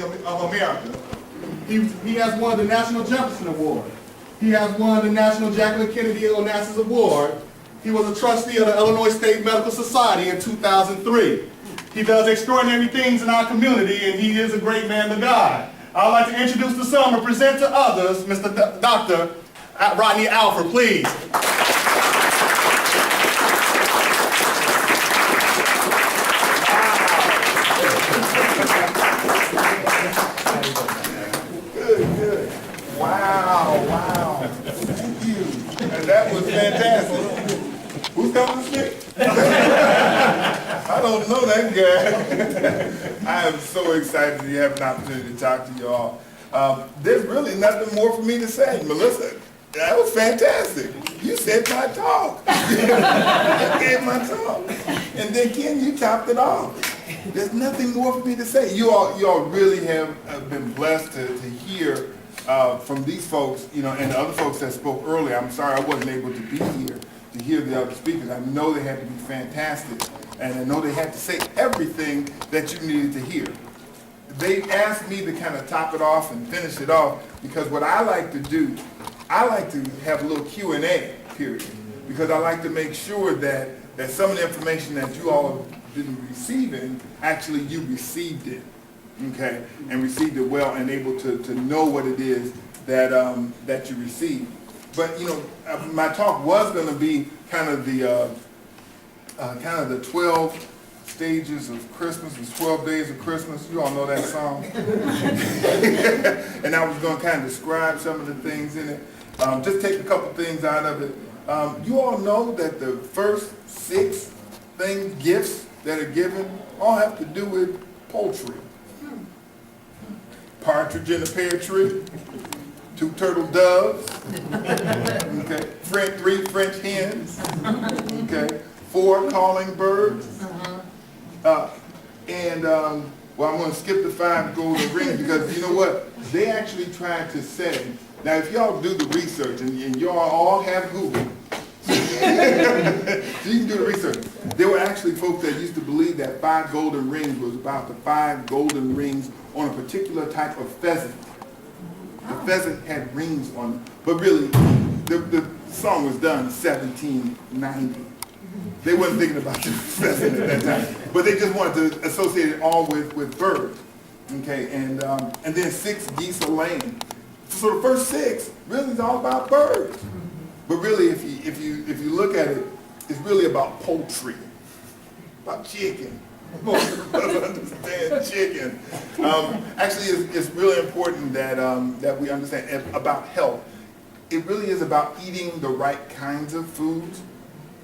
of America. He has won the National Jefferson Award. He has won the National Jacqueline Kennedy Onassis Award. He was a trustee of the Illinois State Medical Society in 2003. He does extraordinary things in our community, and he is a great man to God. I'd like to introduce to some and present to others Mr. Dr. Rodney Alford, please. Good. Wow. Thank you. And that was fantastic. Who's coming to speak? I don't know that guy. I am so excited to have an opportunity to talk to you all. There's really nothing more for me to say. Melissa, that was fantastic. You said my talk. You gave my talk. And then Ken, you topped it off. There's nothing more for me to say. You all really have been blessed to hear from these folks, and the other folks that spoke earlier. I'm sorry I wasn't able to be here to hear the other speakers. I know they had to be fantastic, and I know they had to say everything that you needed to hear. They asked me to kind of top it off and finish it off, because what I like to do, I like to have a little Q&A period, because I like to make sure that some of the information that you all didn't receive actually you received it, okay, and received it well and able to know what it is that you received. But my talk was going to be kind of the 12 stages of Christmas, the 12 days of Christmas. You all know that song. And I was going to kind of describe some of the things in it. Just take a couple things out of it. You all know that the first 6 gifts that are given, all have to do with poultry. Partridge in a pear tree, 2 turtle doves, okay, 3 French hens, okay, 4 calling birds, well, I'm going to skip the 5 golden rings, because you know what? They actually tried to say, now if y'all do the research, and y'all all have Google, so you can do the research. There were actually folks that used to believe that 5 golden rings was about the 5 golden rings on a particular type of pheasant. The pheasant had rings on it, but really, the song was done in 1790. They weren't thinking about the pheasant at that time, but they just wanted to associate it all with birds, okay? And then 6 geese a laying. So the first 6 really is all about birds, but really, if you look at it, it's really about poultry, about chicken. Most of us understand chicken. Actually, it's really important that we understand about health. It really is about eating the right kinds of foods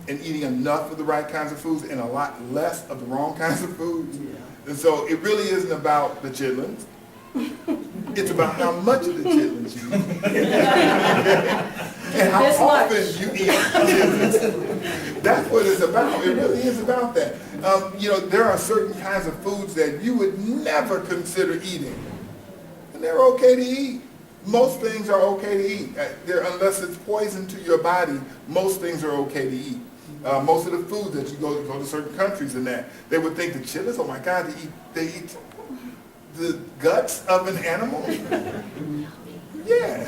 and eating enough of the right kinds of foods and a lot less of the wrong kinds of foods. Yeah. And so it really isn't about the chitlins. It's about how much of the chitlins you eat. And how often you eat chitlins. That's what it's about. It really is about that. There are certain kinds of foods that you would never consider eating. And they're okay to eat. Most things are okay to eat. Unless it's poison to your body, most things are okay to eat. Most of the foods that you go to certain countries and that, they would think the chitlins, oh my God, they eat the guts of an animal? Yeah.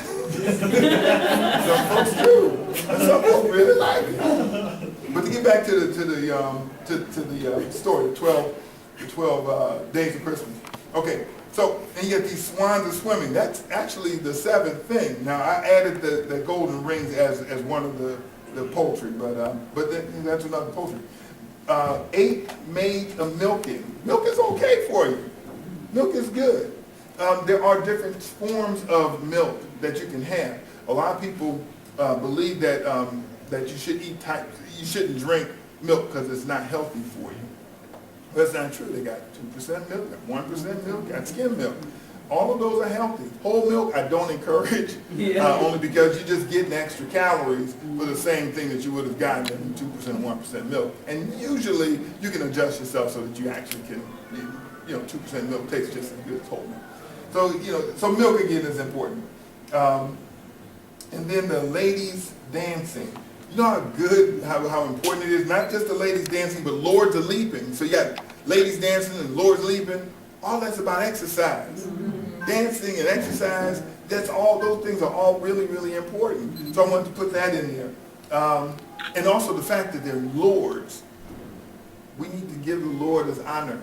Some folks do. And some folks really like it. But to get back to the story, the 12 days of Christmas. Okay, so and you get these swans are swimming. That's actually the 7th thing. Now I added the golden rings as one of the poultry, but then that's another poultry. 8 made of milking. Milk is okay for you. Milk is good. There are different forms of milk that you can have. A lot of people believe that you shouldn't drink milk because it's not healthy for you. That's not true. They got 2% milk, got 1% milk, got skim milk. All of those are healthy. Whole milk I don't encourage, only because you're just getting extra calories for the same thing that you would have gotten in 2% and 1% milk. And usually you can adjust yourself so that you actually can, 2% milk tastes just as good as whole milk. So, so milk again is important. And then the ladies dancing. You know how important it is, not just the ladies dancing, but lords are leaping. So you got ladies dancing and lords leaping. All that's about exercise. dancing and exercise, those things are all really, really important. So I wanted to put that in there. And also the fact that they're Lord's. We need to give the Lord his honor.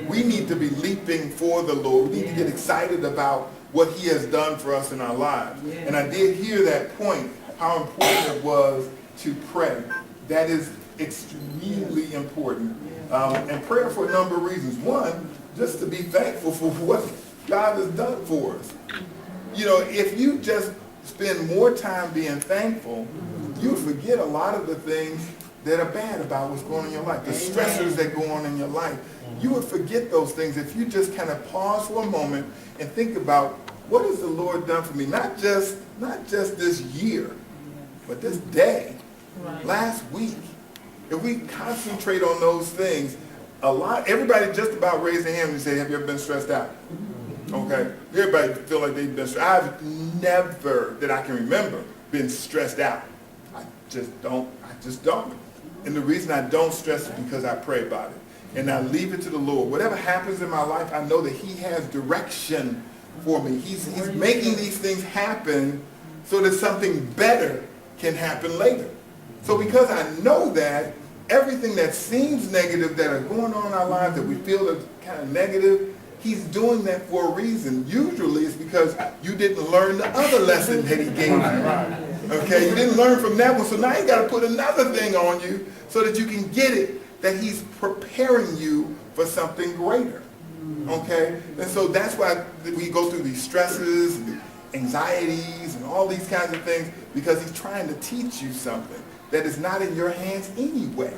We need to be leaping for the Lord. We need to get excited about what he has done for us in our lives. And I did hear that point, how important it was to pray. That is extremely important. And prayer for a number of reasons. One, just to be thankful for what God has done for us. You know, if you just spend more time being thankful, you forget a lot of the things that are bad about what's going on in your life, the stressors that go on in your life. You would forget those things if you just kind of pause for a moment and think about, what has the Lord done for me? Not just this year, but this day, last week. If we concentrate on those things, everybody just about raise their hand and say, have you ever been stressed out? Okay? Everybody feel like they've been stressed. I've never, that I can remember, been stressed out. I just don't. And the reason I don't stress is because I pray about it. And I leave it to the Lord. Whatever happens in my life, I know that he has direction for me. He's making these things happen so that something better can happen later. So because I know that, everything that seems negative that are going on in our lives that we feel is kind of negative, he's doing that for a reason. Usually it's because you didn't learn the other lesson that he gave you. Okay, you didn't learn from that one, so now you got to put another thing on you so that you can get it, that he's preparing you for something greater. Okay, and so that's why we go through these stresses and anxieties and all these kinds of things, because he's trying to teach you something that is not in your hands anyway.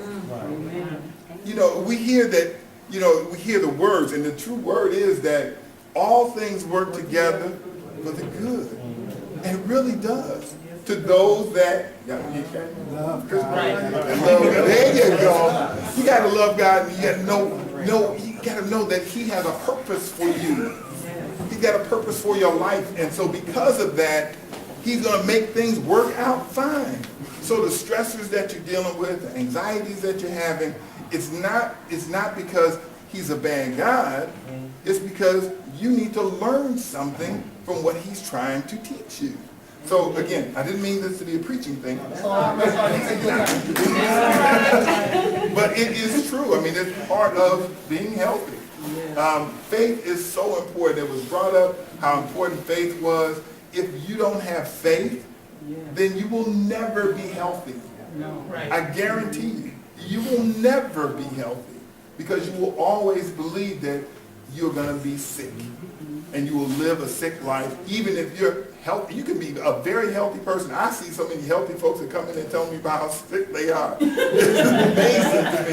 You know, we hear that, we hear the words, and the true word is that all things work together for the good. And it really does. To those that love God. There you go. You got to love God, and you got to know that he has a purpose for you. He's got a purpose for your life. And so because of that, he's going to make things work out fine. So the stressors that you're dealing with, the anxieties that you're having, it's not because he's a bad God. It's because you need to learn something from what he's trying to teach you. So again, I didn't mean this to be a preaching thing. But it is true. I mean, it's part of being healthy. Faith is so important. It was brought up how important faith was. If you don't have faith, then you will never be healthy. I guarantee you, you will never be healthy, because you will always believe that you're going to be sick, and you will live a sick life. Even if you're healthy, you can be a very healthy person. I see so many healthy folks that come in and tell me about how sick they are. It's amazing to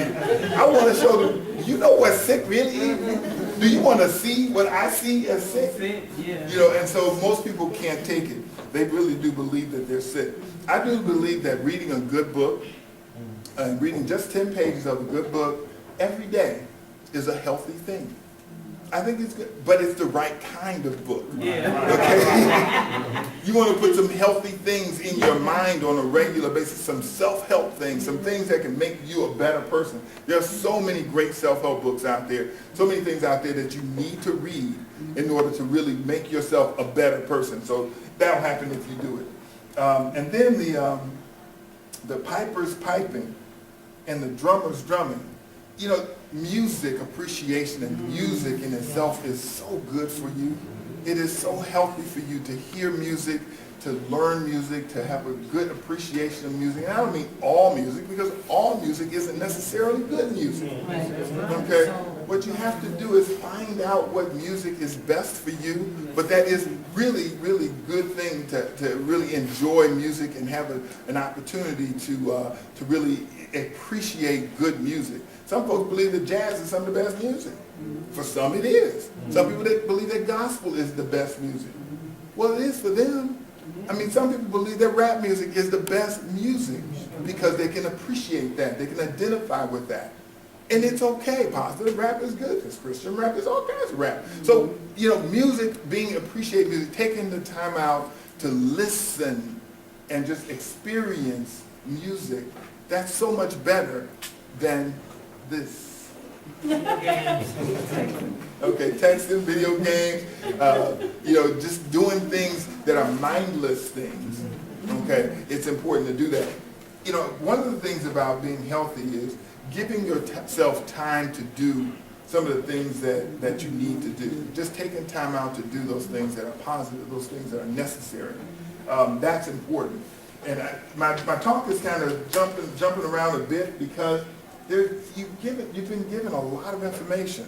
me. I want to show them, do you know what sick really is? Do you want to see what I see as sick? And so most people can't take it. They really do believe that they're sick. I do believe that reading a good book, reading just 10 pages of a good book every day is a healthy thing. I think it's good, but it's the right kind of book. Okay? You want to put some healthy things in your mind on a regular basis, some self-help things, some things that can make you a better person. There are so many great self-help books out there, so many things out there that you need to read in order to really make yourself a better person. So that'll happen if you do it. And then the piper's piping and the drummer's drumming. Music appreciation and music in itself is so good for you. It is so healthy for you to hear music, to learn music, to have a good appreciation of music. And I don't mean all music, because all music isn't necessarily good music. Okay? What you have to do is find out what music is best for you, but that is really, really good thing to really enjoy music and have an opportunity to really appreciate good music. Some folks believe that jazz is some of the best music. For some it is. Some people believe that gospel is the best music. Well, it is for them. I mean, some people believe that rap music is the best music because they can appreciate that. They can identify with that. And it's okay. Positive rap is good. There's Christian rap. There's all kinds of rap. So, music, being appreciated music, taking the time out to listen and just experience music, that's so much better than this. Okay, texting, video games, just doing things that are mindless things. Okay, it's important to do that. One of the things about being healthy is giving yourself time to do some of the things that you need to do. Just taking time out to do those things that are positive, those things that are necessary. That's important. And my talk is kind of jumping around a bit because you've been given a lot of information.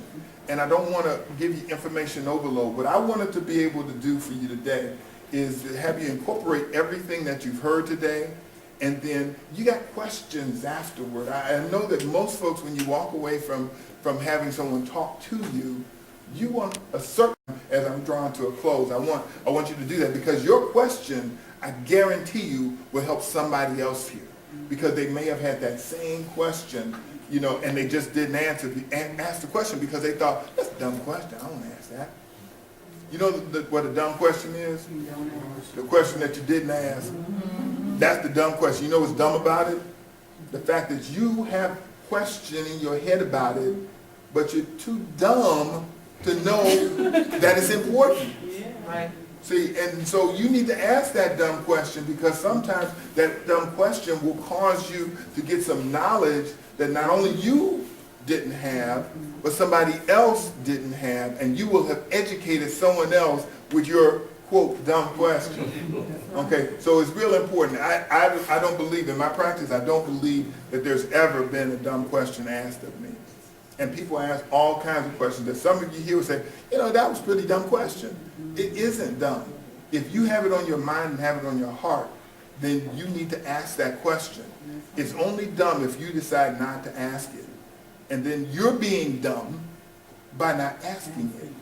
And I don't want to give you information overload. What I wanted to be able to do for you today is to have you incorporate everything that you've heard today, and then you got questions afterward. I know that most folks, when you walk away from having someone talk to you, you want a certain, as I'm drawing to a close, I want you to do that, because your question, I guarantee you, will help somebody else here, because they may have had that same question, and they just didn't ask the question because they thought, that's a dumb question, I don't want to ask that. You know what a dumb question is? The question that you didn't ask. That's the dumb question. You know what's dumb about it? The fact that you have question in your head about it, but you're too dumb to know that it's important. Yeah. Right. See, and so you need to ask that dumb question, because sometimes that dumb question will cause you to get some knowledge that not only you didn't have, but somebody else didn't have, and you will have educated someone else with your, quote, dumb question. Okay, so it's real important. I don't believe, in my practice, I don't believe that there's ever been a dumb question asked of me. And people ask all kinds of questions that some of you here will say, that was a pretty dumb question. It isn't dumb. If you have it on your mind and have it on your heart, then you need to ask that question. It's only dumb if you decide not to ask it. And then you're being dumb by not asking it.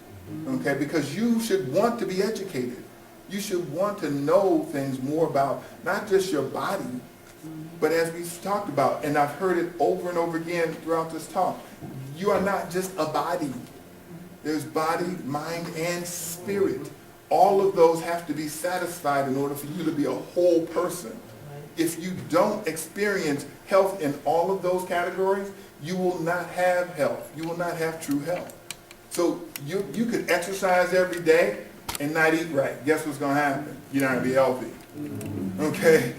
Okay, because you should want to be educated. You should want to know things more about not just your body, but as we've talked about, and I've heard it over and over again throughout this talk, you are not just a body. There's body, mind, and spirit. All of those have to be satisfied in order for you to be a whole person. If you don't experience health in all of those categories, you will not have health. You will not have true health. So you could exercise every day and not eat right. Guess what's going to happen? You're not going to be healthy. Okay?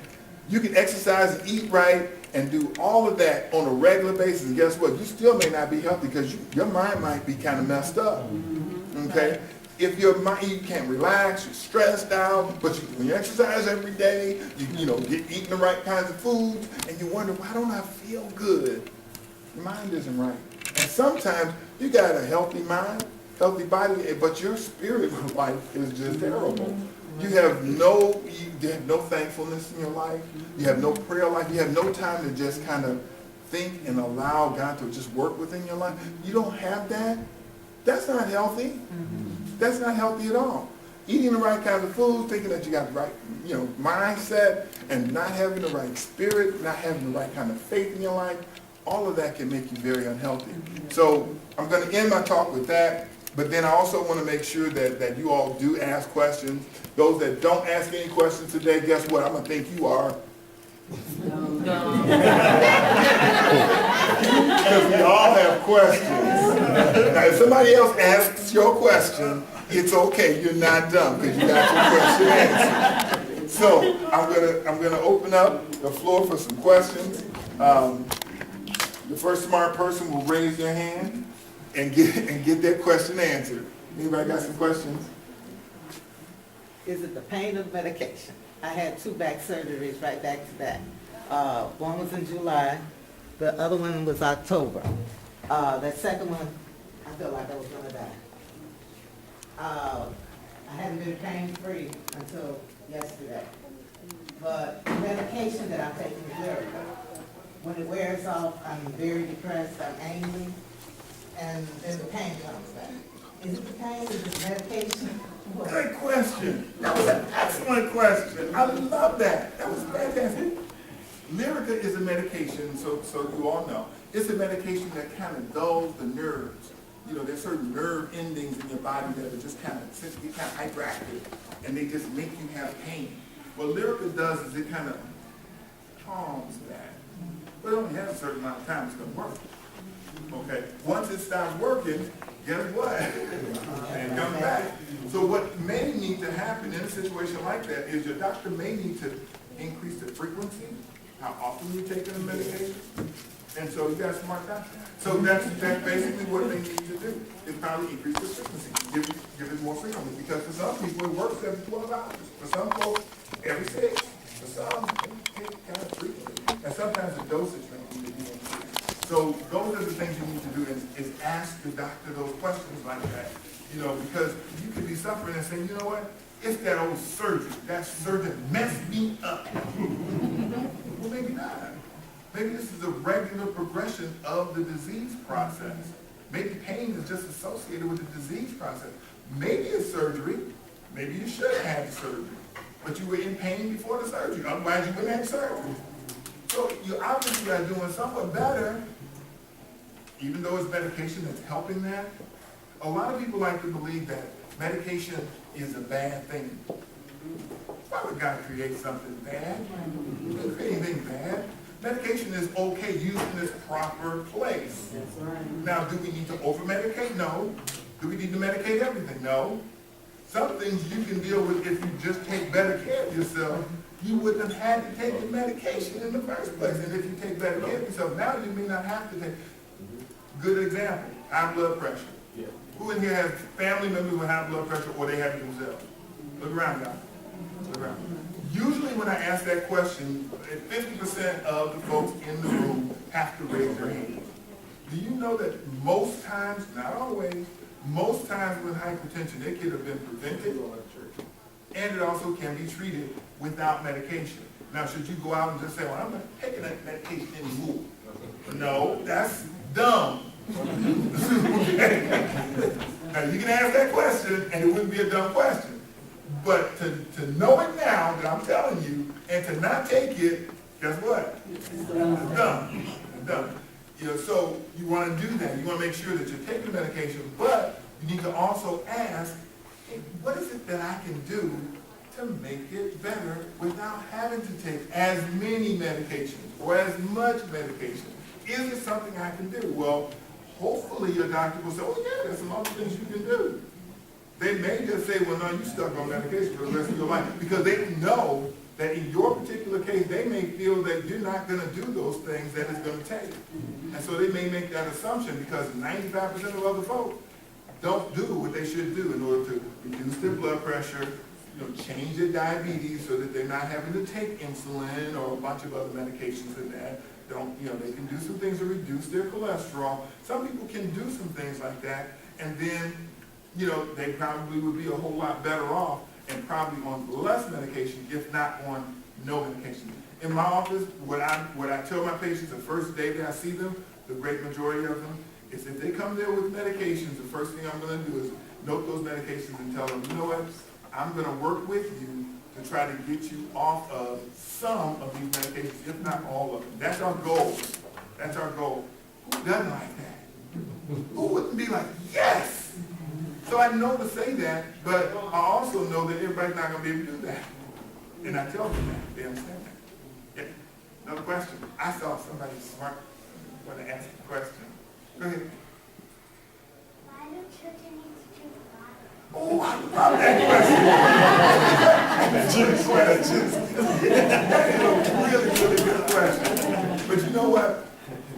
You can exercise and eat right and do all of that on a regular basis, and guess what? You still may not be healthy because your mind might be kind of messed up. Okay? If your mind, you can't relax, you're stressed out, but when you exercise every day, you get eating the right kinds of foods, and you wonder, why don't I feel good? Your mind isn't right. And sometimes you got a healthy mind, healthy body, but your spirit life is just terrible. You have no thankfulness in your life. You have no prayer life. You have no time to just kind of think and allow God to just work within your life. You don't have that. That's not healthy. That's not healthy at all. Eating the right kinds of food, thinking that you got the right, mindset, and not having the right spirit, not having the right kind of faith in your life, all of that can make you very unhealthy. So I'm going to end my talk with that, but then I also want to make sure that you all do ask questions. Those that don't ask any questions today, guess what? I'm going to think you are. Because we all have questions. Now, if somebody else asks your question, it's okay. You're not dumb because you got your question answered. So I'm gonna open up the floor for some questions. The first smart person will raise their hand and get their question answered. Anybody got some questions? Is it the pain of medication? I had 2 back surgeries right back to back. One was in July, the other one was October. That second one, I felt like I was gonna die. I hadn't been pain-free until yesterday. But the medication that I'm taking is Lyrica. When it wears off, I'm very depressed, I'm angry, and then the pain comes back. Is it the pain, is it the medication? Great question. That was an excellent question. I love that. That was fantastic. Lyrica is a medication, so you all know. It's a medication that kind of dulls the nerves. There's certain nerve endings in your body that are just kind of hyperactive, and they just make you have pain. What Lyrica does is it kind of calms that. But it only has a certain amount of time it's going to work. Okay, once it stops working, guess what? And come back. So what may need to happen in a situation like that is your doctor may need to increase the frequency, how often you're taking the medication. And so you got a smart doctor. So that's basically what they need to do, is probably increase the frequency, give it more frequency. Because for some people, it works every 12 hours. For some folks, every 6. For some, it kind of frequently. And sometimes the dosage may need to be increased. So those are the things you need to do is ask the doctor those questions like that. You know, because you could be suffering and saying, you know what, it's that old surgery. That surgeon messed me up. Well, maybe not. Maybe this is a regular progression of the disease process. Maybe pain is just associated with the disease process. Maybe it's surgery. Maybe you should have had surgery, but you were in pain before the surgery. Otherwise, you wouldn't have surgery. So you obviously are doing somewhat better, even though it's medication that's helping that. A lot of people like to believe that medication is a bad thing. Why would God create something bad? He didn't create anything bad. Medication is okay used in its proper place. Now, do we need to over-medicate? No. Do we need to medicate everything? No. Some things you can deal with if you just take better care of yourself. You wouldn't have had to take the medication in the first place. And if you take better care of yourself, now you may not have to take. Good example, high blood pressure. Who in here has family members with high blood pressure or they have it themselves? Look around, guys. Look around. Usually when I ask that question, 50% of the folks in the room have to raise their hand. Do you know that most times, not always, most times with hypertension, it could have been prevented, and it also can be treated without medication. Now, should you go out and just say, well, I'm not taking that medication anymore? No, that's dumb. Okay. Now, you can ask that question, and it wouldn't be a dumb question. But to know it now that I'm telling you, and to not take it, guess what? It's dumb. It's dumb. You know, so you want to do that. You want to make sure that you're taking the medication, but you need to also ask, hey, what is it that I can do to make it better without having to take as many medications or as much medication? Is it something I can do? Well, hopefully your doctor will say, oh yeah, there's some other things you can do. They may just say, well, no, you're stuck on medication for the rest of your life. Because they know that in your particular case, they may feel that you're not going to do those things that it's going to take. And so they may make that assumption because 95% of other folks don't do what they should do in order to reduce their blood pressure, change their diabetes so that they're not having to take insulin or a bunch of other medications and that. They can do some things to reduce their cholesterol. Some people can do some things like that, and then they probably would be a whole lot better off and probably on less medication, if not on no medication. In my office, what I tell my patients the first day that I see them, the great majority of them, is if they come there with medications, the first thing I'm going to do is note those medications and tell them, you know what, I'm going to work with you to try to get you off of some of these medications, if not all of them. That's our goal. That's our goal. Who doesn't like that? Who wouldn't be like, yes? So I know to say that, but I also know that everybody's not going to be able to do that. And I tell them that. They understand that. Yeah. Another question. I saw somebody smart want to ask a question. Go ahead. Why do children need to drink water? Oh, I love that question. That is a really, really good question. But you know what?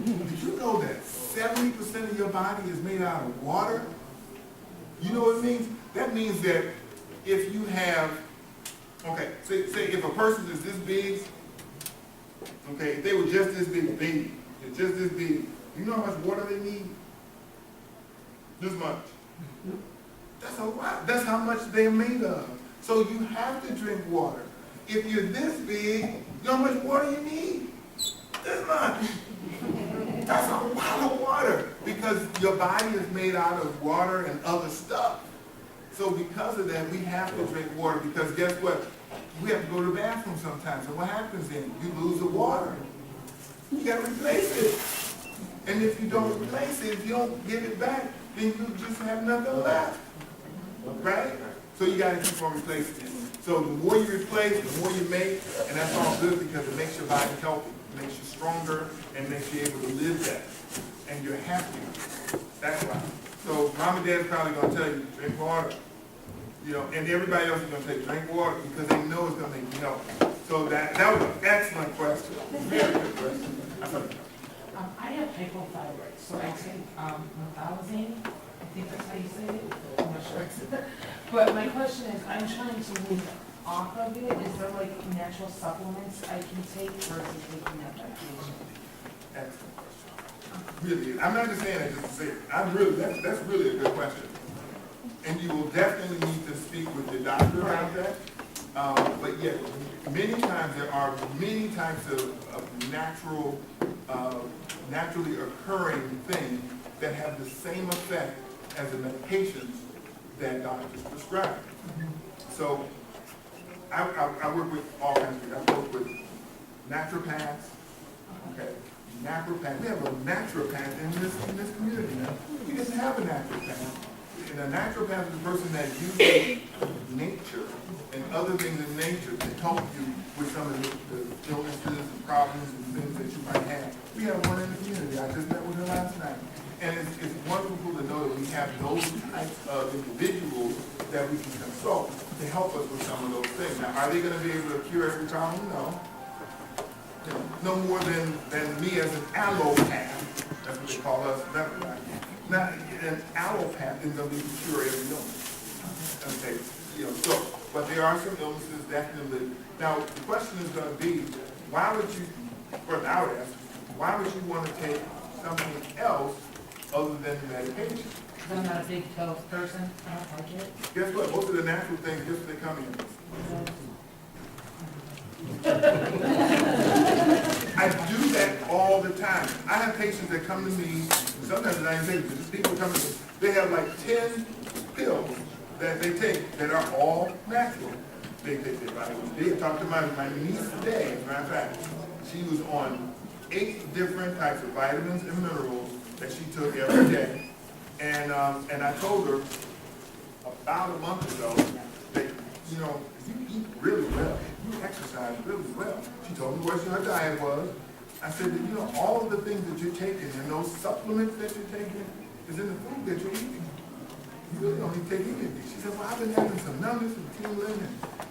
Did you know that 70% of your body is made out of water? You know what it means? That means that if you have, okay, say if a person is this big, okay, if they were just this big, just this big, you know how much water they need? This much. That's a lot. That's how much they're made of. So you have to drink water. If you're this big, you know how much water you need? This much. That's a lot of water because your body is made out of water and other stuff. So because of that, we have to drink water because guess what? We have to go to the bathroom sometimes. So what happens then? You lose the water. You got to replace it. And if you don't replace it, if you don't give it back, then you just have nothing left. Right? So you got to keep on replacing it. So the more you replace, the more you make, and that's all good because it makes your body healthy. It makes you stronger and makes you able to live that. and you're happy. That's why. So mom and dad's probably gonna tell you, drink water. You know, and everybody else is gonna say, drink water, because they know it's gonna make you healthy. So that was an excellent question. Very good question. I have hypothyroid, so I take methalazine. I think that's how you say it. I'm not sure. But my question is, I'm trying to move off of it. Is there like natural supplements I can take versus taking that medication? Excellent question. Really, I'm not just saying that just to say it. That's really a good question. And you will definitely need to speak with your doctor about that. But yeah, many times there are many types of naturally occurring things that have the same effect as the medications that doctors prescribe. So I work with all kinds of people. I work with naturopaths, okay, naturopath. We have a naturopath in this community now. We didn't have a naturopath. And a naturopath is a person that uses nature and other things in nature to help you with some of the illnesses and problems and things that you might have. We have one in the community. I just met with her last night. And it's wonderful to know that we have those types of individuals that we can consult to help us with some of those things. Now, are they going to be able to cure every problem? No. No more than me as an allopath. That's what they call us. Now, an allopath isn't going to be able to cure every illness. Okay, so, but there are some illnesses definitely. Now, the question is going to be, why would you, or I would ask, why would you want to take something else other than medication? I'm not a big health person. I don't like it. Guess what? Most of the natural things, guess what they come in? I do that all the time. I have patients that come to me, sometimes I ain't saying this, people come to me, they have like 10 pills that they take that are all natural. They take their vitamins. They talked to my niece today, as a matter of fact. She was on 8 different types of vitamins and minerals that she took every day. And I told her about a month ago that, you eat really well, you exercise really well. She told me what her diet was. I said that, all of the things that you're taking and those supplements that you're taking is in the food that you're eating. You really don't need to take anything. She said, well, I've been having some numbness and tingling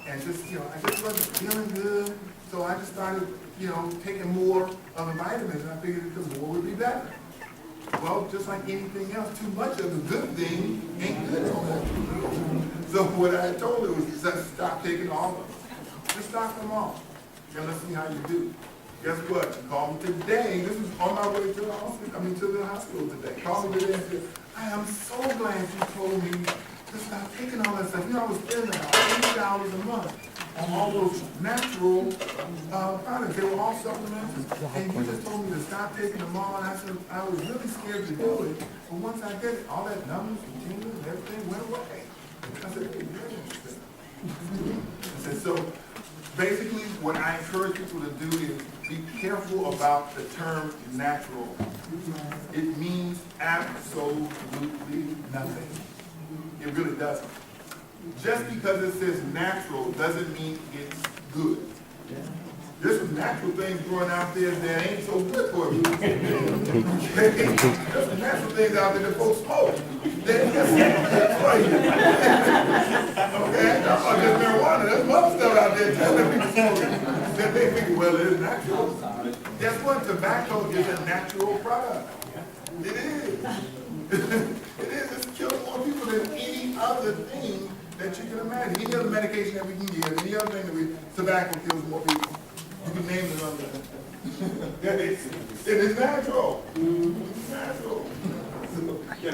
and just, I just wasn't feeling good. So I just started, taking more of the vitamins, and I figured that the more would be better. Well, just like anything else, too much of a good thing ain't good on that. So what I told her was just stop taking all of them. Just stop them all. And let's see how you do. Guess what? She called me today. This is on my way to the hospital, to the hospital today. Called me today and said, I am so glad you told me to stop taking all that stuff. I was spending about $80 a month on all those natural products. They were all supplements, and you just told me to stop taking them all. And I said, I was really scared to do it, but once I did it, all that numbness and tingling and everything went away. I said, hey, very interesting. I said, so basically what I encourage people to do is be careful about the term natural. It means absolutely nothing. It really doesn't. Just because it says natural doesn't mean it's good. There's some natural things growing out there that ain't so good for you. Okay? There's some natural things out there that folks smoke. They're just not good for you. Okay? I'm not just marijuana. There's some other stuff out there that people smoking. That they think, well, it is natural. Guess what? Tobacco is a natural product. It is. It is. It's killing more people than any other thing that you can imagine. Any other medication that we can give, any other thing that tobacco kills more people. You can name it on there. It is natural. It's natural. Yeah,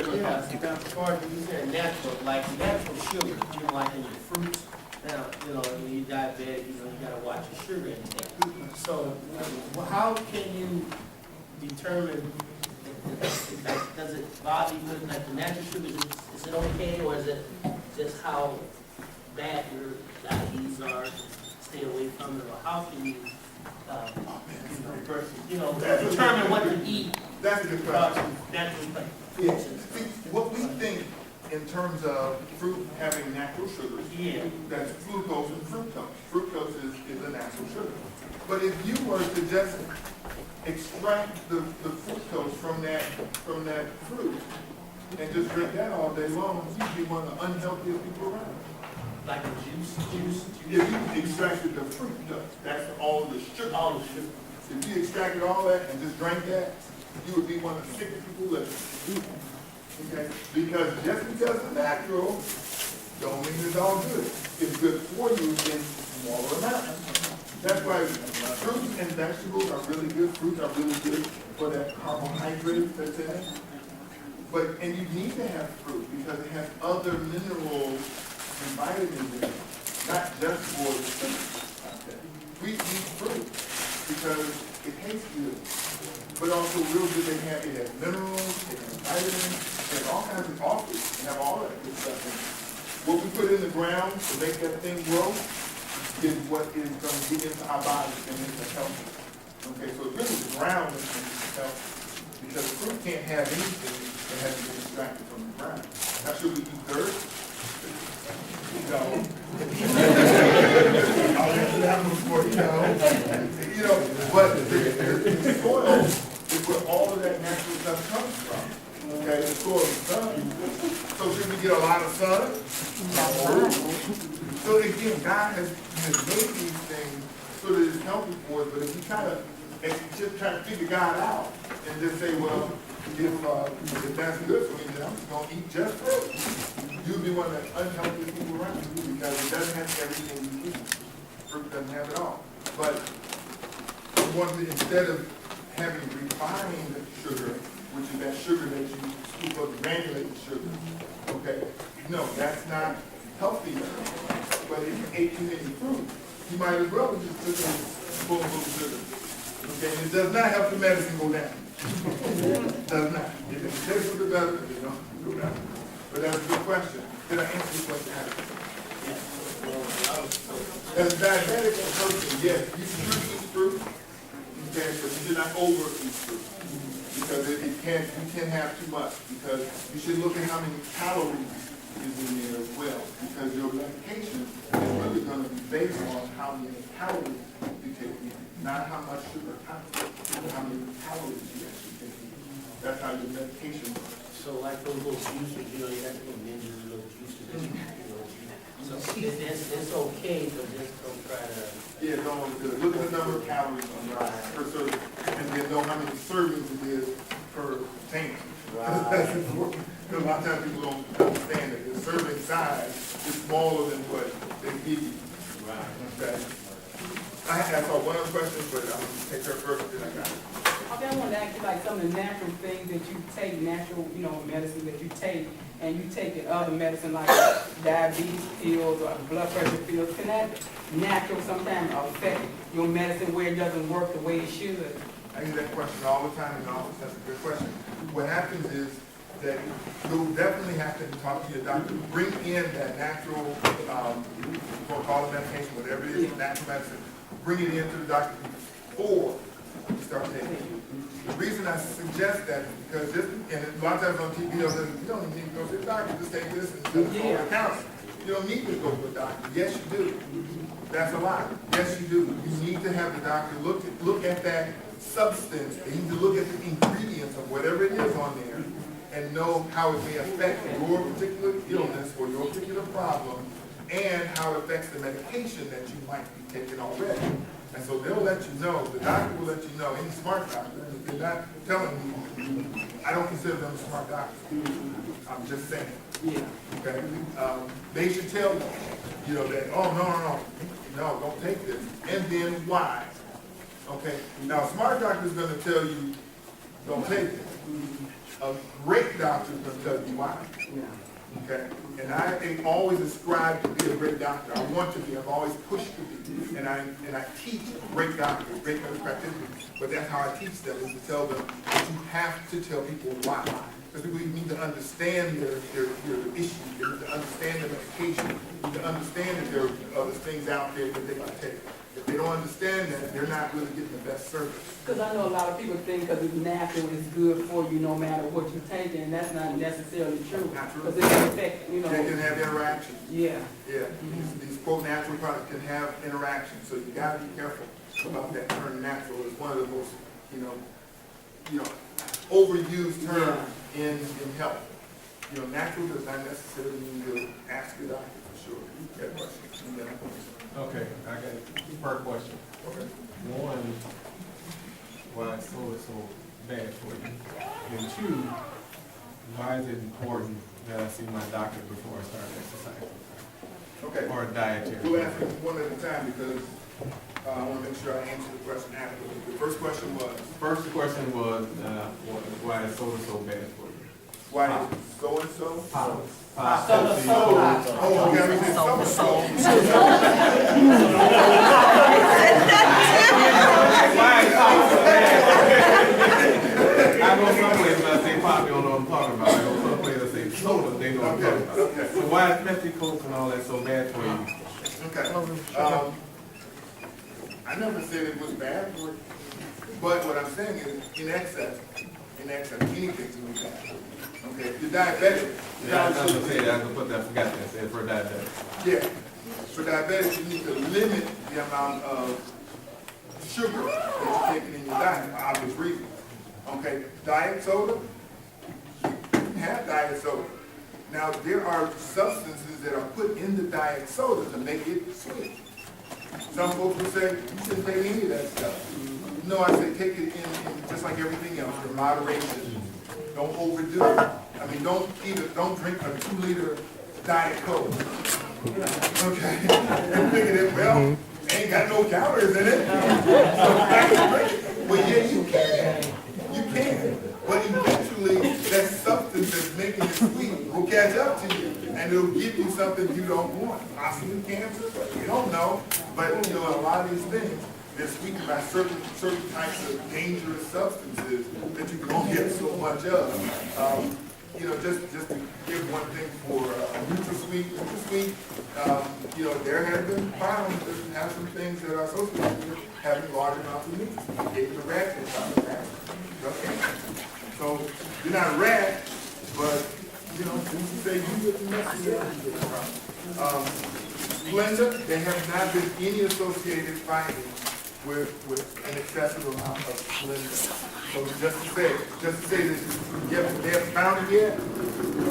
Dr. Gordon, you said natural, like natural sugar, like in your fruits. Now, when you're diabetic, you gotta watch your sugar intake. So, how can you determine, does it bother you with like the natural sugar? Is it okay, or is it just how bad your diabetes are? Stay away from it, or how can you, determine what to eat? That's a good question. Naturally, Yeah. See, what we think in terms of fruit having natural sugars, that's glucose and fructose. Fructose is a natural sugar. But if you were to just extract the fructose from that fruit and just drink that all day long, you'd be one of the unhealthiest people around. Like a juice. If you extracted the fructose, that's all the sugar. All the sugar. If you extracted all that and just drank that, you would be one of the sickest people living. Okay? Because just because it's natural, don't mean it's all good. It's good for you in smaller amounts. That's why fruits and vegetables are really good. Fruits are really good for that carbohydrate that's in it. And you need to have fruit because it has other minerals and vitamins in it, not just for the fruit. We eat fruit because it tastes good, but also real good. It has minerals, it has vitamins, it has all kinds of offers. It have all that good stuff in it. What we put in the ground to make that thing grow is what is going to get into our bodies and into health. Okay, so it's really the ground that's going to get health, because the fruit can't have anything that has been extracted from the ground. Now, should we eat dirt? No. I'll answer that one for you. No. But the soil is where all of that natural stuff comes from. Okay, the soil is sun. So should we get a lot of sun? No. So again, God has made these things so that it's healthy for us, but if you just try to figure God out and just say, well, if that's good for me, then I'm just going to eat just fruit. You'll be one of the unhealthy people around you because it doesn't have everything you need. Fruit doesn't have it all. But you want to, instead of having refined sugar, which is that sugar that you scoop up, granulated sugar, okay? No, that's not healthy. But if you ate too many fruit, you might as well just put a spoonful of sugar. Okay, and it does not help the medicine go down. It does not. If it tastes a little better, it don't go down. But that's a good question. Did I answer your question? As a diabetic person, yes, you should eat fruit, okay, but you should not overeat fruit. Because you can't have too much. Because you should look at how many calories is in there as well. Because your medication is really going to be based on how many calories you take in. Not how much sugar content, but how many calories you actually take in. That's how your medication works. So like those little juices, you have to put ninjas in little juices, so it's okay, but just don't try to. Yeah, don't look at the number of calories on per serving, and then know how many servings it is per thing. That's important. Because a lot of times people don't understand that the serving size is smaller than what they give you. Okay. I saw one other question, but I'm going to take her first, then I got it. Okay, I wanted to ask you like some of the natural things that you take, natural, medicine that you take, and you take the other medicine like diabetes pills or blood pressure pills. Can that natural sometimes affect your medicine where it doesn't work the way it should? I get that question all the time in the office. That's a good question. What happens is that you'll definitely have to talk to your doctor. Bring in that natural, we'll call it medication, whatever it is, natural medicine. Bring it in to the doctor before you start taking it. The reason I suggest that is because this, and a lot of times on TV, you don't even need to go to the doctor. Just take this and over the counter. You don't need to go to a doctor. Yes, you do. That's a lie. Yes, you do. You need to have the doctor look at that substance. They need to look at the ingredients of whatever it is on there and know how it may affect your particular illness or your particular problem and how it affects the medication that you might be taking already. And so they'll let you know, the doctor will let you know, any smart doctor, they're not telling you, I don't consider them a smart doctor. I'm just saying. Yeah. Okay? They should tell you, that, oh, no, don't take this. And then why? Okay? Now, a smart doctor is going to tell you, don't take it. A great doctor is going to tell you why. Okay? And I always ascribe to be a great doctor. I want to be. I've always pushed to be. And I teach great doctors, great medical practitioners. But that's how I teach them, is to tell them that you have to tell people why. Because people need to understand their issues. They need to understand their medication. They need to understand that there are other things out there that they can take. If they don't understand that, they're not really getting the best service. Because I know a lot of people think because it's natural, it's good for you no matter what you take, and that's not necessarily true. Not true. Because it can affect, They can have interactions. Yeah. Yeah. These quote natural products can have interactions, so you got to be careful about that term natural. It's one of the most overused term in health. Natural does not necessarily mean you'll ask your doctor for sure. You got a question? Okay, I got a per question. Okay. One, why soda is so bad for you? And two, why is it important that I see my doctor before I start exercising? Okay. Or a dietary? We'll answer one at a time because I want to make sure I answer the question adequately. The first question was? First question was, why is soda so bad for you? Why is it so and so? Soda. Oh, okay, I mean, it's so. I go someplace and I say pop, you don't know what I'm talking about. I go someplace and I say soda, they know what I'm talking about. Okay. So why is Pepsi, Coke and all that so bad for you? Okay. I never said it was bad for you, but what I'm saying is in excess, anything's gonna be bad. Okay, if you're diabetic. Yeah, I was gonna say that, I forgot that, said for diabetic. Yeah, for diabetics, you need to limit the amount of sugar that you're taking in your diet for obvious reasons. Okay, diet soda, you can have diet soda. Now, there are substances that are put in the diet soda to make it sweet. Some folks will say, you shouldn't take any of that stuff. No, I say take it in just like everything else, in moderation. Don't overdo it. I mean, don't drink a 2-liter Diet Coke. Okay? And thinking that, well, ain't got no calories in it. Well, yeah, you can. You can. But eventually, that substance that's making it sweet will catch up to you. And it'll give you something you don't want. Possibly cancer, but you don't know. But, a lot of these things, they're sweetened by certain types of dangerous substances that you can only get so much of. Just to give one thing for NutraSweet, there have been found to have some things that are associated with having large amounts of nutrients. Gave the rat and found the rat. Okay. So you're not a rat, but when you say you get the message, Splenda, there have not been any associated findings with an excessive amount of Splenda. So just to say that they haven't found it yet,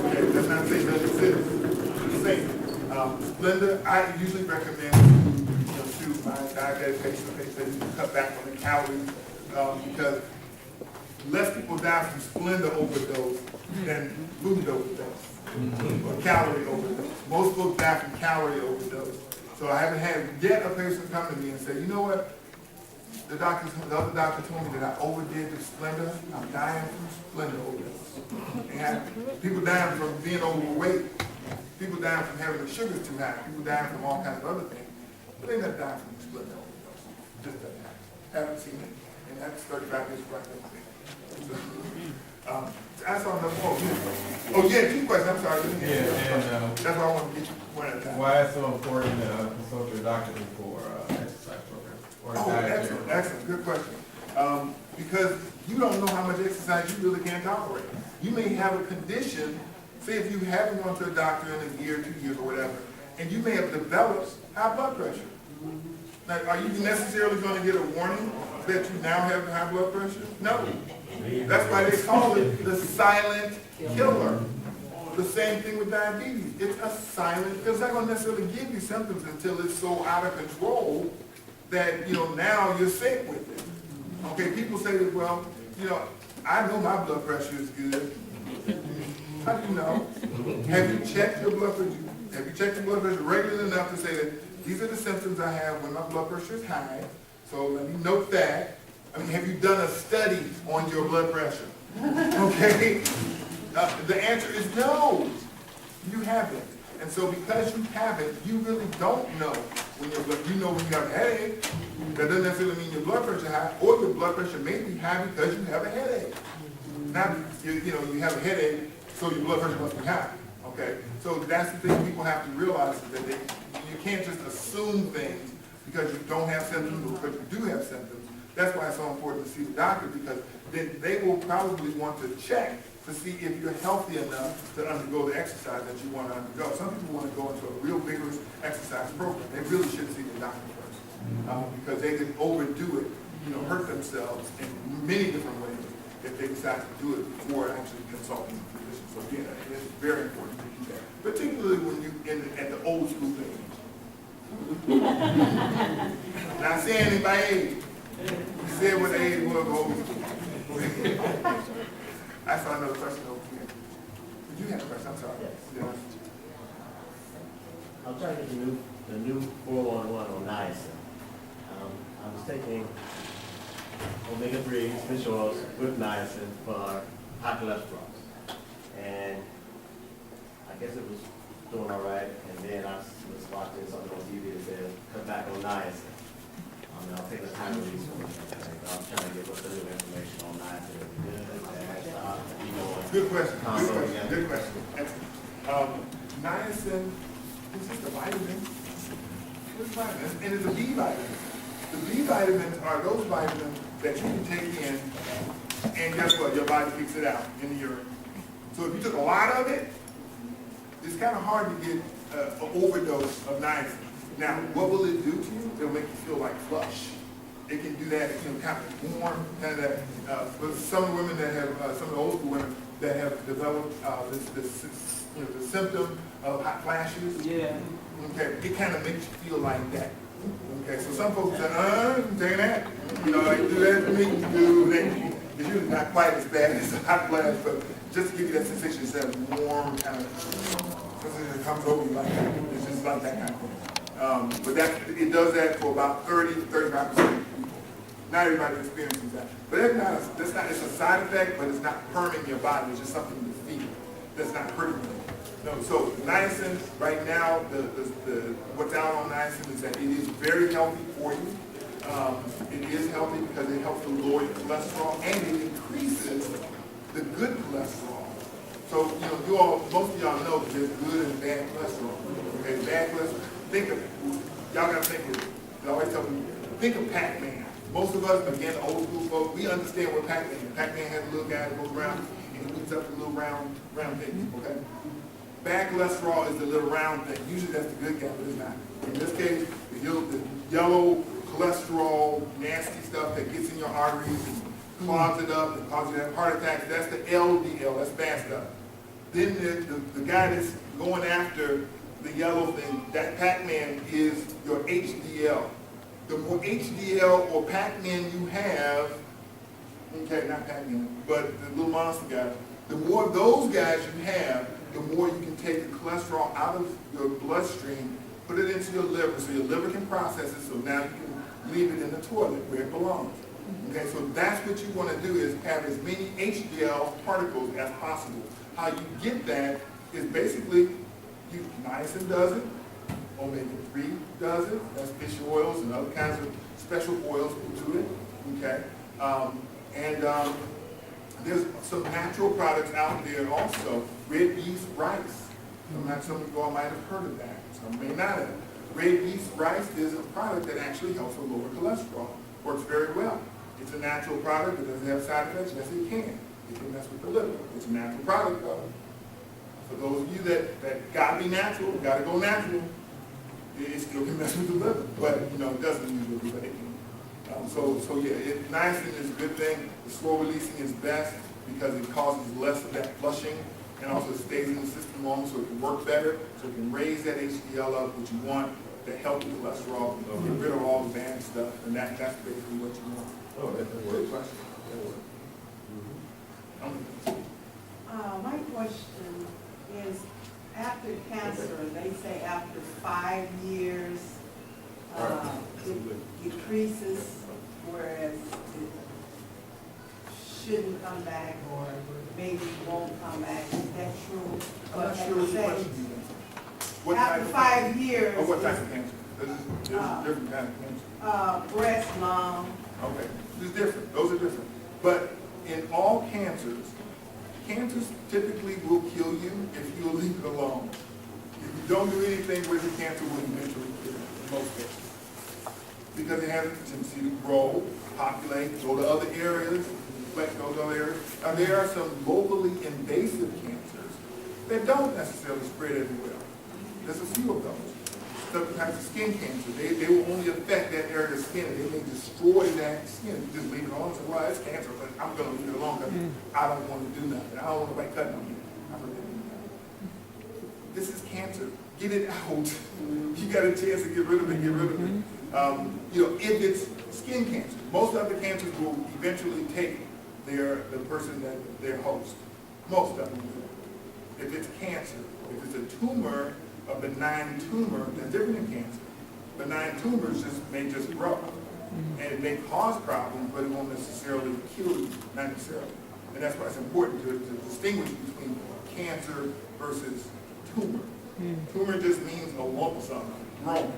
okay, does not say it doesn't exist. It's the same. Splenda, I usually recommend to my diabetic patients that you cut back on the calories because less people die from Splenda overdose than food overdose or calorie overdose. Most folks die from calorie overdose. So I haven't had yet a person come to me and say, you know what? The other doctor told me that I overdid the Splenda. I'm dying from Splenda overdose. And people dying from being overweight. People dying from having the sugars too high. People dying from all kinds of other things. But they not dying from Splenda overdose. Just doesn't happen. Haven't seen it. And that's 35 years right there. I saw another one. Oh yeah, two questions. I'm sorry. That's why I want to get you one at a time. Why is it so important to consult your doctor before exercise program? Excellent, good question. Because you don't know how much exercise you really can tolerate. You may have a condition, say if you haven't gone to a doctor in a year, 2 years, or whatever, and you may have developed high blood pressure. Now, are you necessarily going to get a warning that you now have high blood pressure? No. That's why they call it the silent killer. The same thing with diabetes. It's a silent, it's not going to necessarily give you symptoms until it's so out of control that, now you're sick with it. Okay, people say that, well, I know my blood pressure is good. How do you know? Have you checked your blood pressure? Have you checked your blood pressure regularly enough to say that these are the symptoms I have when my blood pressure is high? So let me note that. I mean, have you done a study on your blood pressure? Okay? The answer is no. You haven't. And so because you haven't, you really don't know when when you have a headache. That doesn't necessarily mean your blood pressure is high, or your blood pressure may be high because you have a headache. Not, you have a headache, so your blood pressure must be high. Okay? So that's the thing people have to realize is that you can't just assume things because you don't have symptoms or because you do have symptoms. That's why it's so important to see the doctor, because then they will probably want to check to see if you're healthy enough to undergo the exercise that you want to undergo. Some people want to go into a real vigorous exercise program. They really should see the doctor first because they can overdo it, hurt themselves and many different ways if they decide to do it before actually consulting the physician. So again, it's very important to do that, particularly when you're at the old school age. Not saying it by age. You said what age was old school. I saw another question over here. Did you have a question? I'm sorry. Yes. I'm trying to get the new 411 on niacin. I was taking omega-3 fish oils with niacin for high cholesterol. And I guess it was doing all right. And then I was watching something on TV that said, cut back on niacin. I'll take the time to release from it. I'm trying to get what's the new information on niacin. Good question. Good question. Excellent. Niacin is just a vitamin. It's a vitamin. And it's a B vitamin. The B vitamins are those vitamins that you can take in, and guess what? Your body kicks it out in the urine. So if you took a lot of it, it's kind of hard to get an overdose of niacin. Now, what will it do to you? It'll make you feel like flush. It can do that, kind of warm, kind of that. But some of the women that have, some of the old school women that have developed the symptom of hot flashes. Yeah. Okay, it kind of makes you feel like that. Okay, so some folks say, I'm taking that. You do that to me, you do that. It's usually not quite as bad as a hot flash, but just to give you that sensation, it's that warm kind of, it comes over you like that. It's just like that kind of thing. But it does that for about 30 to 35% of people. Not everybody experiences that. But it's a side effect, but it's not harming your body. It's just something to feel. That's not hurting you. No, so niacin, right now, what's out on niacin is that it is very healthy for you. It is healthy because it helps to lower your cholesterol and it increases the good cholesterol. So, most of y'all know that there's good and bad cholesterol. Okay, bad cholesterol. Y'all gotta think of, I always tell people, think of Pac-Man. Most of us, again, old school folks, we understand what Pac-Man is. Pac-Man has a little guy that goes around and he eats up the little round thing, okay? Bad cholesterol is the little round thing. Usually that's the good guy, but it's not. In this case, the yellow cholesterol, nasty stuff that gets in your arteries and clogs it up and causes you to have heart attacks, that's the LDL, that's bad stuff. Then the guy that's going after the yellow thing, that Pac-Man is your HDL. The more HDL or Pac-Man you have, okay, not Pac-Man, but the little monster guy, the more of those guys you have, the more you can take the cholesterol out of your bloodstream, put it into your liver, so your liver can process it, so now you can leave it in the toilet where it belongs. Okay, so that's what you want to do, is have as many HDL particles as possible. How you get that is basically, niacin does it, omega-3 does it, that's fish oils and other kinds of special oils will do it, okay? There's some natural products out there also. Red yeast rice. Some of you all might have heard of that. Some may not have. Red yeast rice is a product that actually helps with lower cholesterol. Works very well. It's a natural product. It doesn't have side effects. Yes, it can. It can mess with the liver. It's a natural product though. For those of you that gotta be natural, gotta go natural, it still can mess with the liver. But it doesn't usually, but it can. Niacin is a good thing. The slow releasing is best because it causes less of that flushing, and also stays in the system longer, so it can work better, so it can raise that HDL up, which you want, to help with cholesterol, get rid of all the bad stuff, and that's basically what you want. Oh, that's Good question. My question is, after cancer, they say after 5 years, it decreases, whereas it shouldn't come back or maybe won't come back. Is that true? I'm not sure what your question is. What After type of 5 years. What type of cancer? There's different kinds of cancer. Breast, lung. Okay, it's different. Those are different. But in all cancers typically will kill you if you leave it alone. If you don't do anything with the cancer, will eventually kill you in most cases. Because it has a tendency to grow, populate, go to other areas, reflect those other areas. Now there are some locally invasive cancers that don't necessarily spread everywhere. There's a few of those. certain types of skin cancer. They will only affect that area of skin, and they may destroy that skin. You just leave it alone and say, well, it's cancer, but I'm gonna leave it alone because I don't want to do nothing. I don't want nobody cutting on me. I don't want to do nothing. This is cancer. Get it out. You got a chance to get rid of it, get rid of it. You know, if it's skin cancer, most other cancers will eventually take the person that their host. Most of them do. If it's cancer, if it's a tumor, a benign tumor, that's different than cancer. Benign tumors may just grow. And it may cause problems, but it won't necessarily kill you, not necessarily. And that's why it's important to distinguish between cancer versus tumor. Tumor just means a lump of something, growing.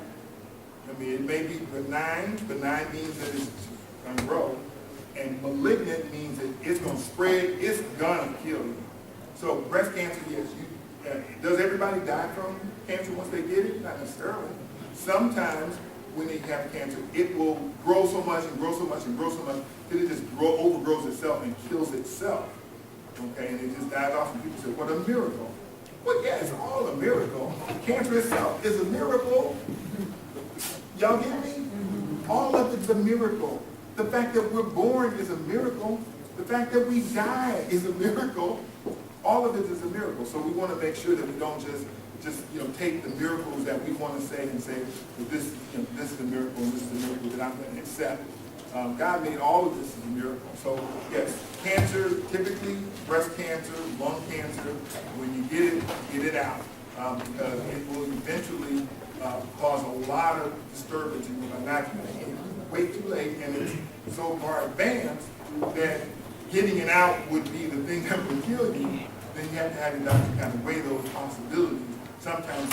I mean, it may be benign. Benign means that it's going to grow. And malignant means that it's going to spread, it's going to kill you. So breast cancer, yes, does everybody die from cancer once they get it? Not necessarily. Sometimes when they have cancer, it will grow so much and grow so much and grow so much that it just overgrows itself and kills itself. Okay, and it just dies off, and people say, what a miracle. Well, yeah, it's all a miracle. Cancer itself is a miracle. Y'all get me? All of it's a miracle. The fact that we're born is a miracle. The fact that we die is a miracle. All of it is a miracle. So we want to make sure that we don't just take the miracles that we want to say and say, well, this is a miracle and this is a miracle that I'm going to accept. God made all of this as a miracle. So yes, cancer, typically breast cancer, lung cancer, when you get it out, because it will eventually cause a lot of disturbance in your life. It's way too late, and it's so far advanced that getting it out would be the thing that would kill you. Then you have to have your doctor kind of weigh those possibilities. Sometimes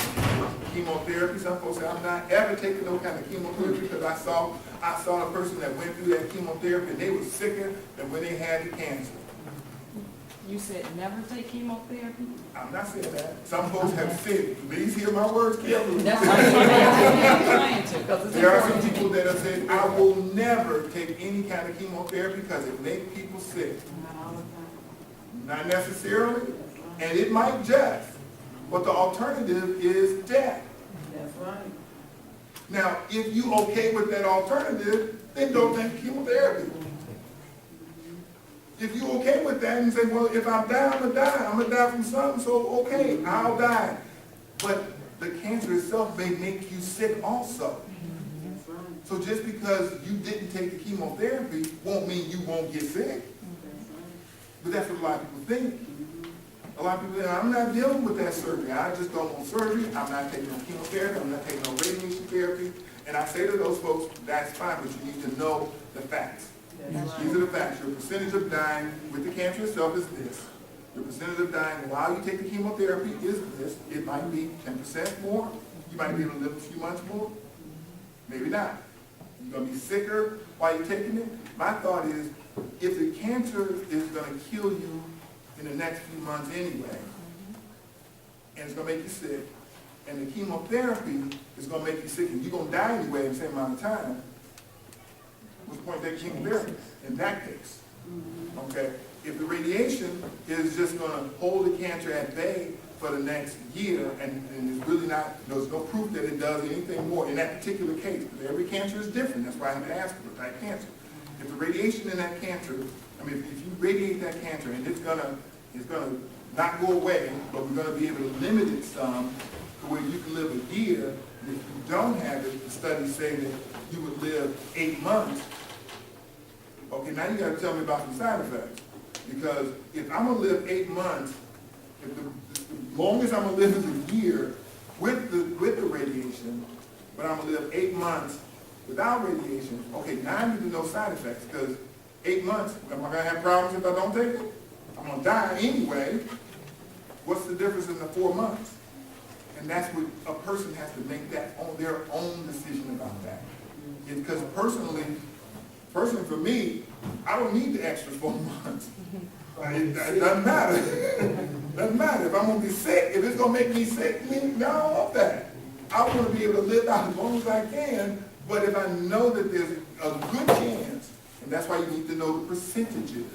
chemotherapy, some folks say, I'm not ever taking no kind of chemotherapy because I saw a person that went through that chemotherapy and they were sicker than when they had the cancer. You said never take chemotherapy? I'm not saying that. Some folks have said it. Please hear my words carefully. That's what I'm trying to, because it's There are some important. people that have said, I will never take any kind of chemotherapy because it makes people sick. Not necessarily, and it might just. But the alternative is death. That's right. Now, if you okay with that alternative, then don't take chemotherapy. If you okay with that and say, well, if I die, I'm gonna die. I'm gonna die from something, so okay, I'll die. But the cancer itself may make you sick also. That's right. So just because you didn't take the chemotherapy won't mean you won't get sick. But that's what a lot of people think. A lot of people say, I'm not dealing with that surgery. I just don't want surgery. I'm not taking no chemotherapy. I'm not taking no radiation therapy. And I say to those folks, that's fine, but you need to know the facts. These are the facts. Your percentage of dying with the cancer itself is this. Your percentage of dying while you take the chemotherapy is this. It might be 10% more. You might be able to live a few months more. Maybe not. You're going to be sicker while you're taking it. My thought is, if the cancer is going to kill you in the next few months anyway, and it's going to make you sick, and the chemotherapy is going to make you sick, and you're going to die anyway in the same amount of time, what's the point of that chemotherapy in that case? Okay? If the radiation is just going to hold the cancer at bay for the next year, and it's really not, there's no proof that it does anything more in that particular case, because every cancer is different. That's why I'm asking for type cancer. If the radiation in that cancer, I mean, if you radiate that cancer and it's gonna not go away, but we're gonna be able to limit it some to where you can live a year. And if you don't have it, the studies say that you would live 8 months. Okay, now you gotta tell me about some side effects. Because if I'm gonna live 8 months, if the longest I'm gonna live is a year with the radiation, but I'm gonna live 8 months without radiation, okay, now I need to know side effects, because 8 months, am I going to have problems if I don't take it? I'm going to die anyway. What's the difference in the 4 months? And that's what a person has to make that on their own decision about that. Because personally for me, I don't need the extra 4 months. It doesn't matter. Doesn't matter. If I'm going to be sick, if it's going to make me sick, I don't want that. I want to be able to live out as long as I can. But if I know that there's a good chance, and that's why you need to know the percentages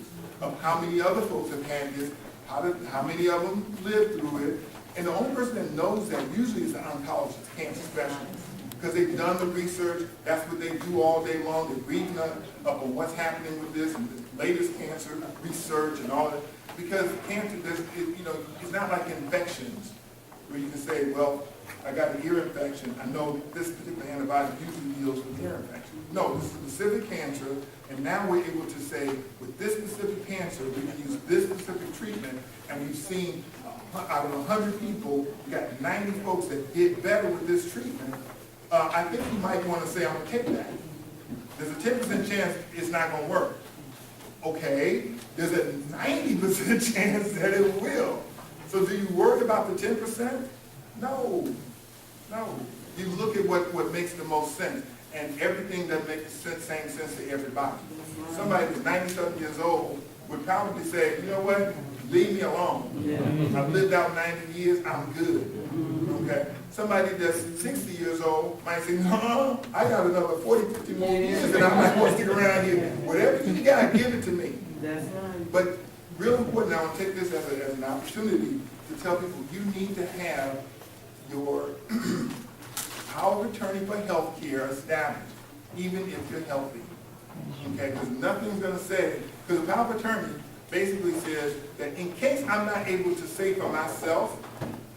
of how many other folks have had this, how many of them lived through it, And the only person that knows that usually is the oncologist, cancer specialist. Because they've done the research, that's what they do all day long. They're reading up on what's happening with this and the latest cancer research and all that. Because cancer, it's not like infections where you can say, well, I got an ear infection. I know this particular antibiotic usually deals with ear infection. No, this is specific cancer, and now we're able to say, with this specific cancer, we can use this specific treatment, and we've seen out of 100 people, we got 90 folks that did better with this treatment. I think you might want to say, I'm going to take that. There's a 10% chance it's not going to work. Okay, there's a 90% chance that it will. So do you worry about the 10%? No. You look at what makes the most sense, and everything that makes the same sense to everybody. Somebody that's 97 years old would probably say, you know what, leave me alone. I've lived out 90 years, I'm good. Okay. Somebody that's 60 years old might say, no, I got another 40, 50 more years, and I'm not going to stick around here. Whatever you got, give it to me. That's right. But real important, I want to take this as an opportunity to tell people you need to have your power of attorney for health care established, even if you're healthy. Okay, because nothing's going to say, because the power of attorney basically says that in case I'm not able to say for myself,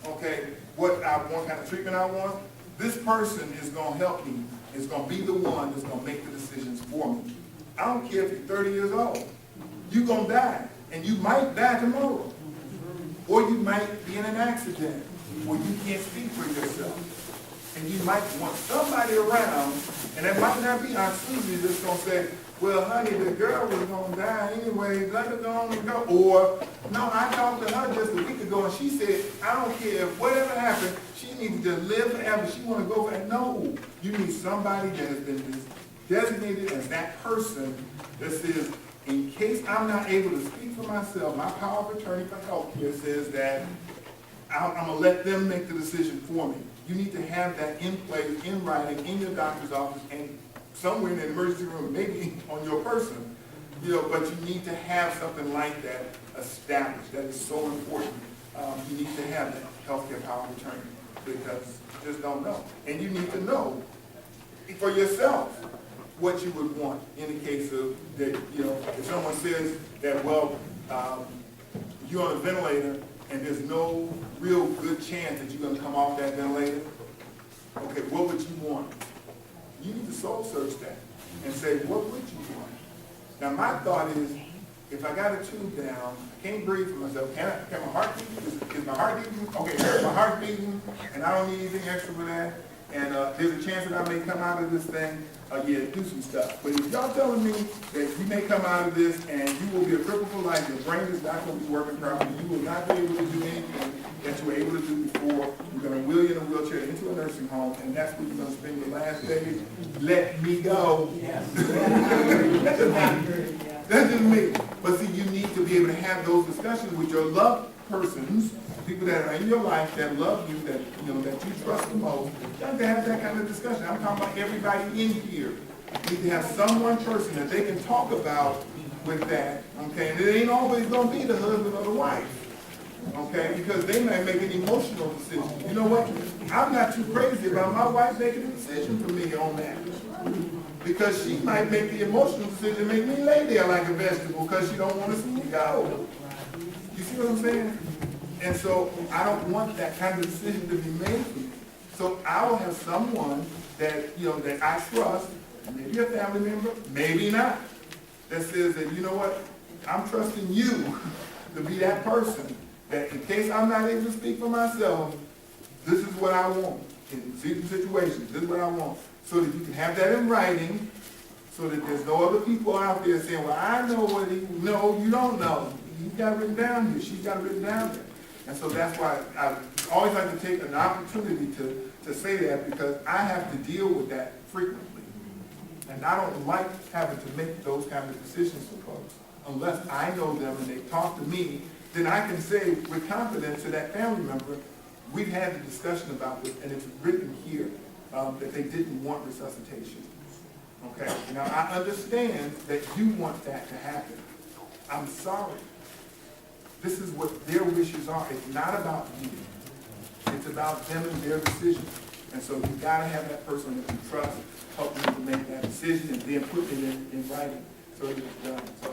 okay, what I want, kind of treatment I want, this person is going to help me, is going to be the one that's going to make the decisions for me. I don't care if you're 30 years old. You're going to die, and you might die tomorrow. Or you might be in an accident where you can't speak for yourself. And you might want somebody around, and that might not be Aunt Susie that's going to say, well, honey, the girl was going to die anyway, let her go on and go. Or, no, I talked to her just a week ago, and she said, I don't care if whatever happened, she needs to live forever. She want to go forever. No, you need somebody that has been designated as that person that says, in case I'm not able to speak for myself, my power of attorney for health care says that I'm going to let them make the decision for me. You need to have that in place, in writing, in your doctor's office, and somewhere in the emergency room, maybe on your person. But you need to have something like that established. That is so important. You need to have that healthcare power of attorney because you just don't know. And you need to know for yourself what you would want in the case of that, if someone says that, well, you're on a ventilator and there's no real good chance that you're going to come off that ventilator, okay, what would you want? You need to soul search that and say, what would you want? Now, my thought is, if I got a tube down, I can't breathe for myself, can my heart beat? Is my heart beating? Okay, my heart beating, and I don't need anything extra for that, and there's a chance that I may come out of this thing, yeah, do some stuff. But if y'all telling me that you may come out of this and you will be a cripple for life, your brain is not going to be working properly, you will not be able to do anything that you were able to do before, we're going to wheel you in a wheelchair into a nursing home, and that's where you're going to spend your last days. Let me go. That's just me. But see, you need to be able to have those discussions with your loved persons, people that are in your life that love you, that that you trust the most. You have to have that kind of discussion. I'm talking about everybody in here. You need to have someone person that they can talk about with that. Okay, and it ain't always going to be the husband or the wife. Okay, because they might make an emotional decision. You know what? I'm not too crazy about my wife making a decision for me on that. Because she might make the emotional decision, make me lay there like a vegetable because she don't want to see me go. You see what I'm saying? And so I don't want that kind of decision to be made for me. So I will have someone that, that I trust, maybe a family member, maybe not, that says that, you know what, I'm trusting you to be that person that in case I'm not able to speak for myself, this is what I want. In certain situations, this is what I want. So that you can have that in writing, so that there's no other people out there saying, well, I know what he, no, you don't know. He's got it written down here. She's got it written down there. And so that's why I always like to take an opportunity to say that, because I have to deal with that frequently. And I don't like having to make those kind of decisions for folks. Unless I know them and they talk to me, then I can say with confidence to that family member, we've had the discussion about this, and it's written here that they didn't want resuscitation. Okay, now I understand that you want that to happen. I'm sorry. This is what their wishes are. It's not about you. It's about them and their decision. And so you gotta have that person that you trust, help them to make that decision, and then put it in writing, so that it's done. So,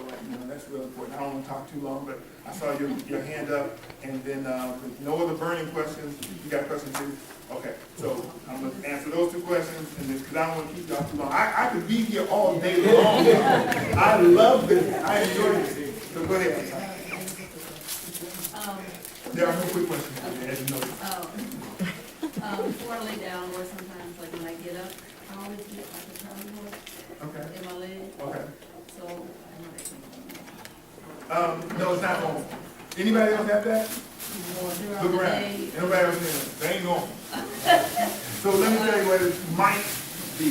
that's real important. I don't wanna talk too long, but I saw your hand up, and then, with no other burning questions, you got a question too? Okay, so I'm gonna answer those 2 questions, and then, because I don't wanna keep y'all too long. I could be here all day long. I love this, I enjoy this. So go ahead. There are no quick questions, as you know. Before I lay down, or sometimes like when I get up, I always get like a tremor Okay, in my leg, okay. so I know that's No, it's not normal. Anybody else have that? more throughout Look the around. day. Anybody else in there? They ain't normal. So let me tell you what it might be.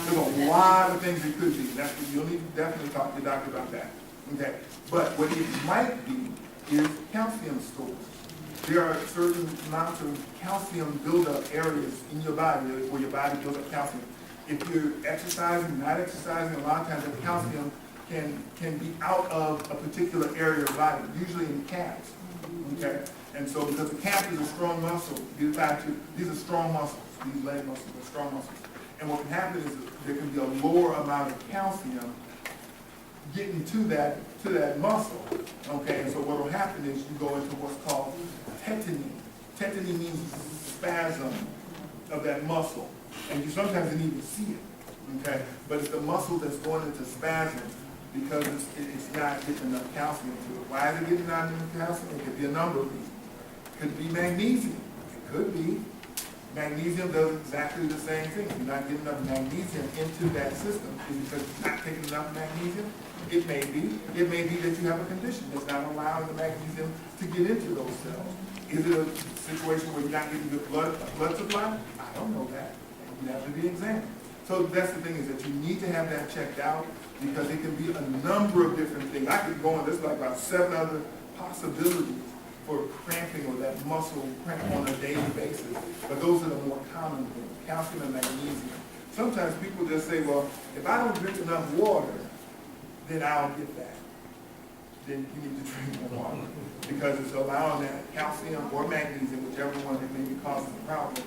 There's a lot of things it could be. That's what you'll need to definitely talk to your doctor about that. Okay? But what it might be is calcium stores. There are certain amounts of calcium buildup areas in your body where your body builds up calcium. If you're exercising, not exercising, a lot of times the calcium can be out of a particular area of the body, usually in the calves. Okay? And so because the calf is a strong muscle, these are strong muscles, these leg muscles are strong muscles. And what can happen is there can be a lower amount of calcium getting to that muscle. Okay, and so what will happen is you go into what's called tetany. Tetany means spasm of that muscle. And you sometimes didn't even see it. Okay? But it's the muscle that's going into spasm because it's not getting enough calcium to it. Why is it getting not enough calcium? It could be a number of reasons. It could be magnesium. It could be. Magnesium does exactly the same thing. You're not getting enough magnesium into that system. Is it because you're not taking enough magnesium? It may be. It may be that you have a condition that's not allowing the magnesium to get into those cells. Is it a situation where you're not getting good blood supply? I don't know that. You have to be examined. So that's the thing, is that you need to have that checked out because it can be a number of different things. I could go on, there's like about 7 other possibilities for cramping or that muscle cramp on a daily basis. But those are the more common things, calcium and magnesium. Sometimes people just say, well, if I don't drink enough water, then I'll get that. Then you need to drink more water because it's allowing that calcium or magnesium, whichever one that may be causing the problem,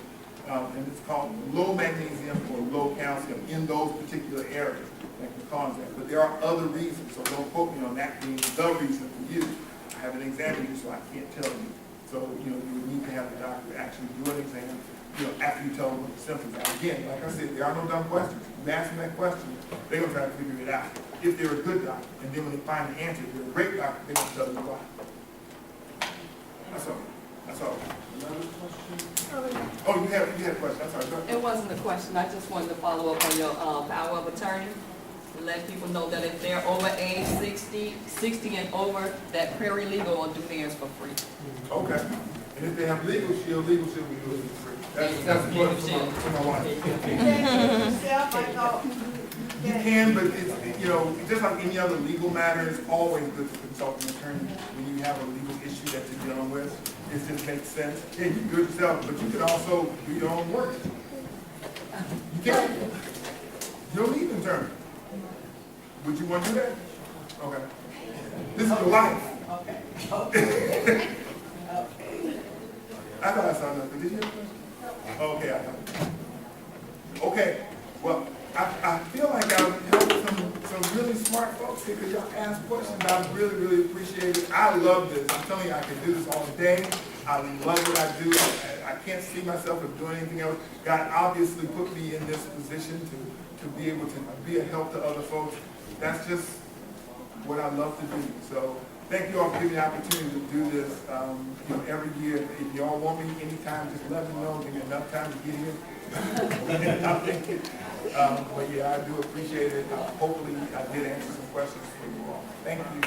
and it's called low magnesium or low calcium in those particular areas that can cause that. But there are other reasons, so don't quote me on that being the reason for you. I haven't examined you, so I can't tell you. So, you would need to have the doctor actually do an exam, after you tell them what the symptoms are. Again, like I said, there are no dumb questions. You ask them that question, they're going to try to figure it out. If they're a good doctor, and then when they find the answer, if they're a great doctor, they're going to tell you why. That's all. That's all. Another question? Oh, you had a question. I'm sorry. Go ahead. It wasn't a question. I just wanted to follow up on your power of attorney. To let people know that if they're over age 60 and over, that Prairie Legal will do theirs for free. Okay. And if they have legal shield will do it for free. That's what for my wife. Yourself, I thought. You can, but it's, just like any other legal matter, it's always good to consult an attorney when you have a legal issue that you're dealing with. It just makes sense. Yeah, you can do it yourself, but you can also do your own work. You can. You don't need an attorney. Would you want to do that? Okay. This is your life. Okay. I thought I saw nothing. Did you have a question? Okay, I thought. Okay. Well, I feel like I've helped some really smart folks here because y'all asked questions. I really, really appreciate it. I love this. I'm telling you, I can do this all day. I love what I do. I can't see myself as doing anything else. God obviously put me in this position to be able to be a help to other folks. That's just what I love to do. So thank you all for giving me the opportunity to do this every year. If y'all want me anytime, just let me know. Give me enough time to get here. But yeah, I do appreciate it. Hopefully I did answer some questions for you all. Thank you.